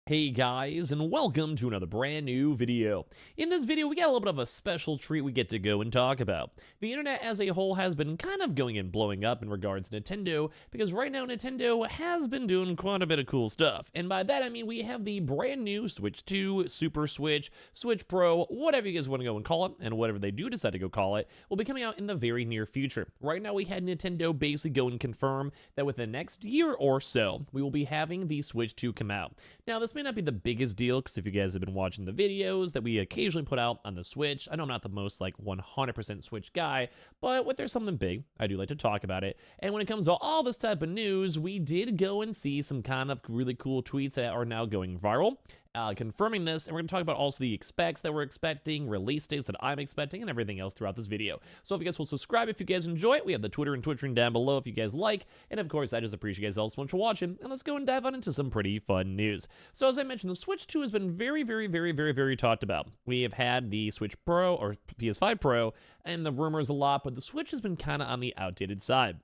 Hey guys, and welcome to another brand new video. In this video, we got a little bit of a special treat we get to go and talk about. The internet as a whole has been kind of going and blowing up in regards to Nintendo, because right now Nintendo has been doing quite a bit of cool stuff. And by that I mean we have the brand new Switch 2, Super Switch, Switch Pro, whatever you guys want to go and call it, and whatever they do decide to go call it, will be coming out in the very near future. Right now we had Nintendo basically go and confirm that within the next year or so, we will be having the Switch 2 come out. Now, this may not be the biggest deal, because if you guys have been watching the videos that we occasionally put out on the Switch, I know I'm not the most, 100% Switch guy, but when there's something big, I do like to talk about it. And when it comes to all this type of news, we did go and see some kind of really cool tweets that are now going viral. Confirming this, and we're going to talk about also the specs that we're expecting, release dates that I'm expecting, and everything else throughout this video. So if you guys will subscribe if you guys enjoy it, we have the Twitter and Twitch ring down below if you guys like, and of course I just appreciate you guys all so much for watching, and let's go and dive on into some pretty fun news. So as I mentioned, the Switch 2 has been very talked about. We have had the Switch Pro, or PS5 Pro, and the rumors a lot, but the Switch has been kind of on the outdated side.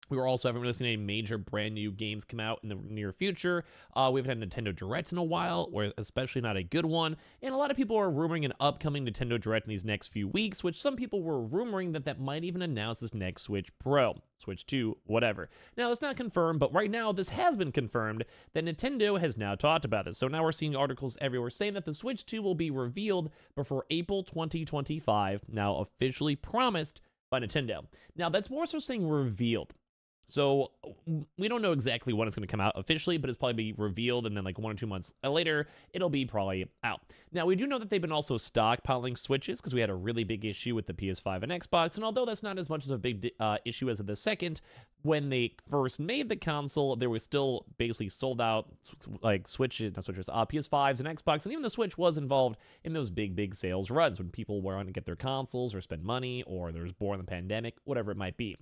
We were also haven't really seen any major brand new games come out in the near future. We haven't had Nintendo Direct in a while, or especially not a good one. And a lot of people are rumoring an upcoming Nintendo Direct in these next few weeks, which some people were rumoring that might even announce this next Switch Pro, Switch 2, whatever. Now, it's not confirmed, but right now this has been confirmed that Nintendo has now talked about this. So now we're seeing articles everywhere saying that the Switch 2 will be revealed before April 2025, now officially promised by Nintendo. Now, that's more so saying revealed. So we don't know exactly when it's going to come out officially, but it's probably be revealed, and then 1 or 2 months later, it'll be probably out. Now, we do know that they've been also stockpiling Switches, because we had a really big issue with the PS5 and Xbox, and although that's not as much as a big issue as of the second, when they first made the console, there was still basically sold out PS5s and Xbox, and even the Switch was involved in those big sales runs when people were on to get their consoles or spend money, or there was born the pandemic, whatever it might be.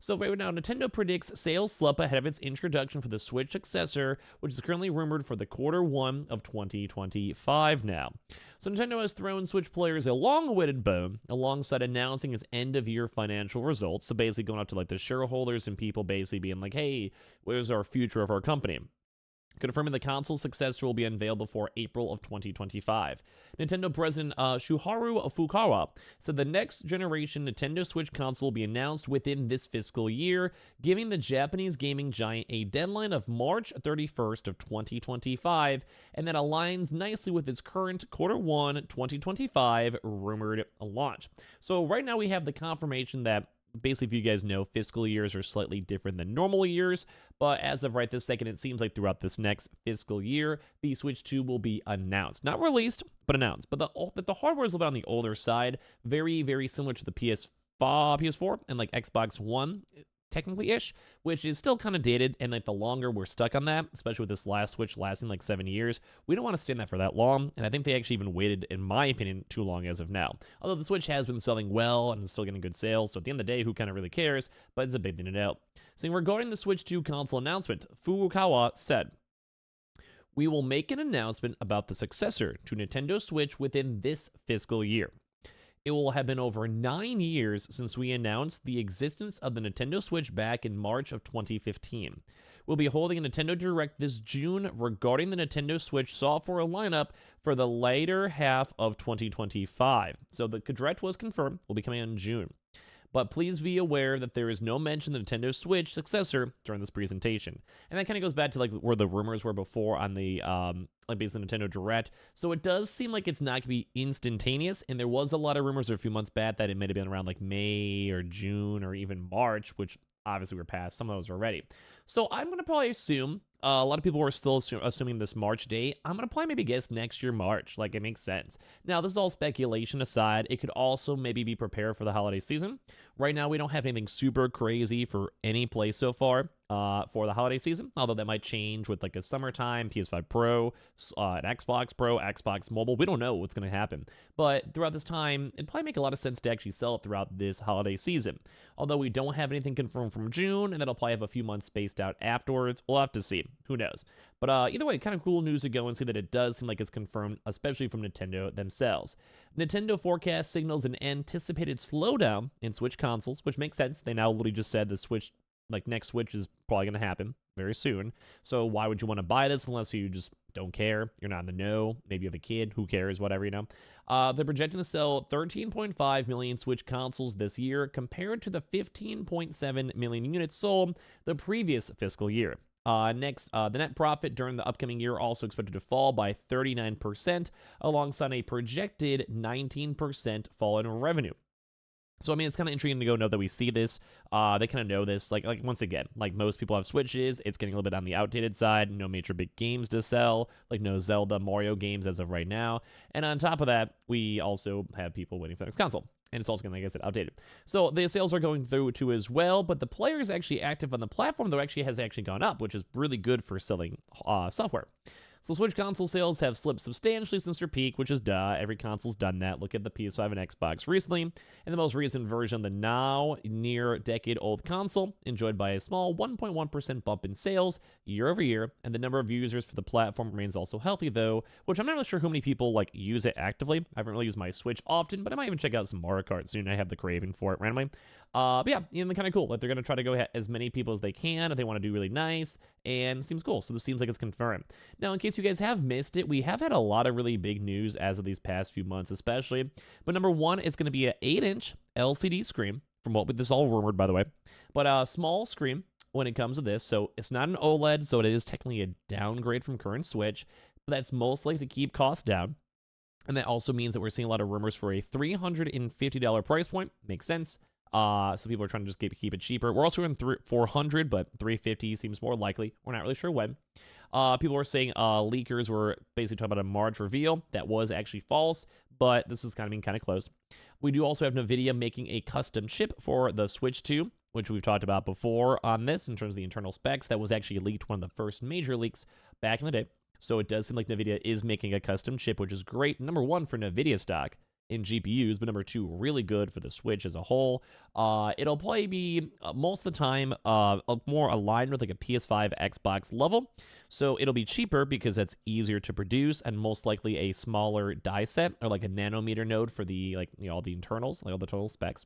So right now, Nintendo predicts sales slump ahead of its introduction for the Switch successor, which is currently rumored for the Q1 of 2025 now. So Nintendo has thrown Switch players a long-awaited bone, alongside announcing its end-of-year financial results. So basically going out to the shareholders and people basically being like, hey, where's our future of our company? Confirming the console's successor will be unveiled before April of 2025. Nintendo President Shuharu Fukawa said the next generation Nintendo Switch console will be announced within this fiscal year, giving the Japanese gaming giant a deadline of March 31st of 2025, and that aligns nicely with its current Q1 2025 rumored launch. So right now we have the confirmation that basically, if you guys know, fiscal years are slightly different than normal years, but as of right this second, it seems like throughout this next fiscal year, the Switch 2 will be announced. Not released, but announced. But the hardware is a little bit on the older side, very similar to the PS4 and Xbox One, technically-ish, which is still kind of dated, and the longer we're stuck on that, especially with this last Switch lasting 7 years, we don't want to stand that for that long, and I think they actually even waited, in my opinion, too long as of now. Although the Switch has been selling well and is still getting good sales, so at the end of the day, who kind of really cares, but it's a big thing to note. Saying regarding the Switch 2 console announcement, Furukawa said, "We will make an announcement about the successor to Nintendo Switch within this fiscal year. It will have been over 9 years since we announced the existence of the Nintendo Switch back in March of 2015. We'll be holding a Nintendo Direct this June regarding the Nintendo Switch software lineup for the later half of 2025. So the Direct was confirmed, will be coming out in June. But please be aware that there is no mention of the Nintendo Switch successor during this presentation." And that kind of goes back to where the rumors were before on the basically Nintendo Direct. So it does seem like it's not going to be instantaneous, and there was a lot of rumors a few months back that it may have been around May or June or even March, which obviously we're past some of those already. So I'm going to probably assume a lot of people are still assuming this March date. I'm going to probably maybe guess next year March. It makes sense. Now, this is all speculation aside. It could also maybe be prepared for the holiday season. Right now, we don't have anything super crazy for any place so far for the holiday season, although that might change with a summertime, PS5 Pro, an Xbox Pro, Xbox Mobile. We don't know what's going to happen. But throughout this time, it'd probably make a lot of sense to actually sell it throughout this holiday season. Although we don't have anything confirmed from June, and that'll probably have a few months spaced out afterwards. We'll have to see. Who knows? But either way, kind of cool news to go and see that it does seem like it's confirmed, especially from Nintendo themselves. Nintendo forecast signals an anticipated slowdown in Switch consoles, which makes sense. They now literally just said the Switch Like, next Switch is probably going to happen very soon. So why would you want to buy this unless you just don't care? You're not in the know. Maybe you have a kid. Who cares? Whatever, you know. They're projecting to sell 13.5 million Switch consoles this year compared to the 15.7 million units sold the previous fiscal year. Next, the net profit during the upcoming year also expected to fall by 39%, alongside a projected 19% fall in revenue. So, I mean, it's kind of intriguing to go know that we see this. They kind of know this. Like once again, like most people have Switches, it's getting a little bit on the outdated side. No major big games to sell, like no Zelda, Mario games as of right now. And on top of that, we also have people waiting for the next console. And it's also going to, like I said, outdated. So the sales are going through too as well, but the players actually active on the platform, though, has actually gone up, which is really good for selling software. So Switch console sales have slipped substantially since their peak, which is duh. Every console's done that. Look at the PS5 and Xbox recently. And the most recent version, the now near decade-old console, enjoyed by a small 1.1% bump in sales year over year. And the number of users for the platform remains also healthy, though, which I'm not really sure how many people like use it actively. I haven't really used my Switch often, but I might even check out some Mario Kart soon. I have the craving for it randomly. But yeah, kind of cool. Like, they're going to try to go as many people as they can if they want to do really nice, and seems cool. So this seems like it's confirmed. Now, in case you guys have missed it, we have had a lot of really big news as of these past few months, especially. But number one is going to be an 8-inch LCD screen, from what this is all rumored, by the way. But a small screen when it comes to this. So it's not an OLED, so it is technically a downgrade from current Switch, but that's mostly to keep costs down. And that also means that we're seeing a lot of rumors for a $350 price point. Makes sense. So people are trying to just keep it cheaper. We're also in $400, but $350 seems more likely. We're not really sure when. People were saying leakers were basically talking about a March reveal. That was actually false, but this is kind of close. We do also have NVIDIA making a custom chip for the Switch 2, which we've talked about before on this in terms of the internal specs. That was actually leaked, one of the first major leaks back in the day. So it does seem like NVIDIA is making a custom chip, which is great. Number one for NVIDIA stock in GPUs, but number two, really good for the Switch as a whole. It'll probably be most of the time more aligned with like a PS5 Xbox level. So it'll be cheaper because that's easier to produce, and most likely a smaller die set, or like a nanometer node for the all the internals, like all the total specs.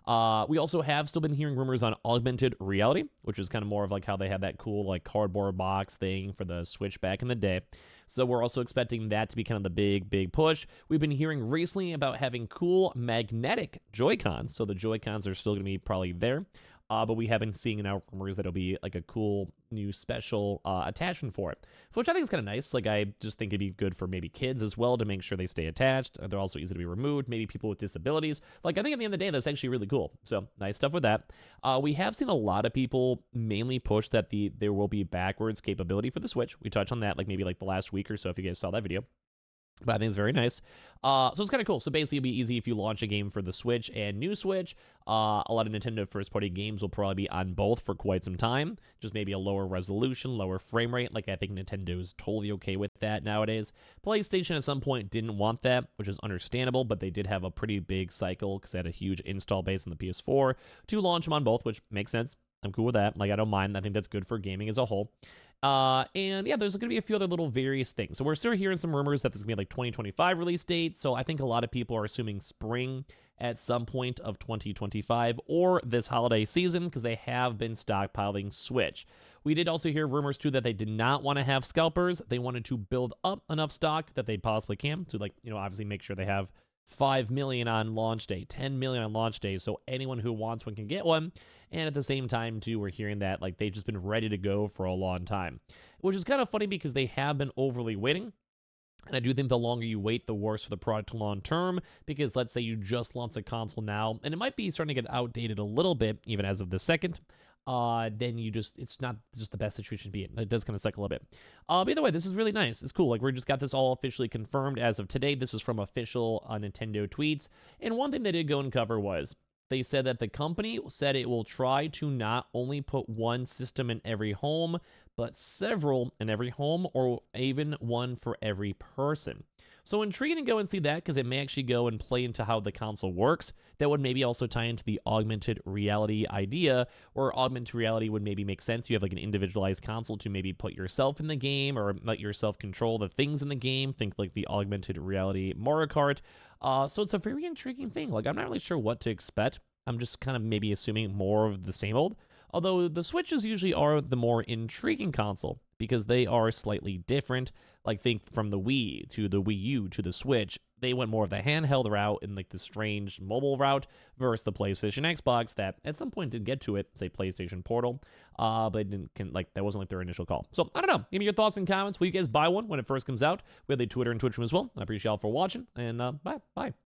We also have still been hearing rumors on augmented reality, which is kind of more of like how they had that cool like cardboard box thing for the Switch back in the day. So we're also expecting that to be kind of the big push. We've been hearing recently about having cool magnetic Joy-Cons. So the Joy-Cons are still going to be probably there. But we have been seeing now rumors that it'll be like a cool new special attachment for it, which I think is kind of nice. Like, I just think it'd be good for maybe kids as well to make sure they stay attached. They're also easy to be removed. Maybe people with disabilities. Like, I think at the end of the day, that's actually really cool. So nice stuff with that. We have seen a lot of people mainly push that there will be backwards capability for the Switch. We touched on that maybe the last week or so if you guys saw that video. But I think it's very nice. So it's kind of cool. So basically, it'll be easy if you launch a game for the Switch and new Switch. A lot of Nintendo first-party games will probably be on both for quite some time. Just maybe a lower resolution, lower frame rate. Like, I think Nintendo is totally okay with that nowadays. PlayStation at some point didn't want that, which is understandable, but they did have a pretty big cycle because they had a huge install base on the PS4 to launch them on both, which makes sense. I'm cool with that. Like, I don't mind. I think that's good for gaming as a whole. And yeah, there's going to be a few other little various things. So we're still hearing some rumors that there's going to be 2025 release date. So I think a lot of people are assuming spring at some point of 2025 or this holiday season because they have been stockpiling Switch. We did also hear rumors too that they did not want to have scalpers. They wanted to build up enough stock that they possibly can to obviously make sure they have 5 million on launch day, 10 million on launch day, so anyone who wants one can get one. And at the same time, too, we're hearing that they've just been ready to go for a long time, which is kind of funny because they have been overly waiting. And I do think the longer you wait, the worse for the product long term, because let's say you just launch a console now, and it might be starting to get outdated a little bit, even as of the second, then it's not just the best situation to be in. It does kind of cycle a bit. But either way, this is really nice. It's cool. We just got this all officially confirmed as of today. This is from official Nintendo tweets. And one thing they did go and cover was they said that the company said it will try to not only put one system in every home, but several in every home, or even one for every person. So intriguing to go and see that because it may actually go and play into how the console works. That would maybe also tie into the augmented reality idea, or augmented reality would maybe make sense. You have an individualized console to maybe put yourself in the game or let yourself control the things in the game. Think like the augmented reality Mario Kart. So it's a very intriguing thing. I'm not really sure what to expect. I'm just kind of maybe assuming more of the same old. Although the Switches usually are the more intriguing console because they are slightly different. Like think from the Wii to the Wii U to the Switch, they went more of the handheld route and like the strange mobile route versus the PlayStation Xbox that at some point did get to it, say PlayStation Portal, but it that wasn't like their initial call. So I don't know. Give me your thoughts and comments. Will you guys buy one when it first comes out? We have the Twitter and Twitch as well. I appreciate y'all for watching, and bye.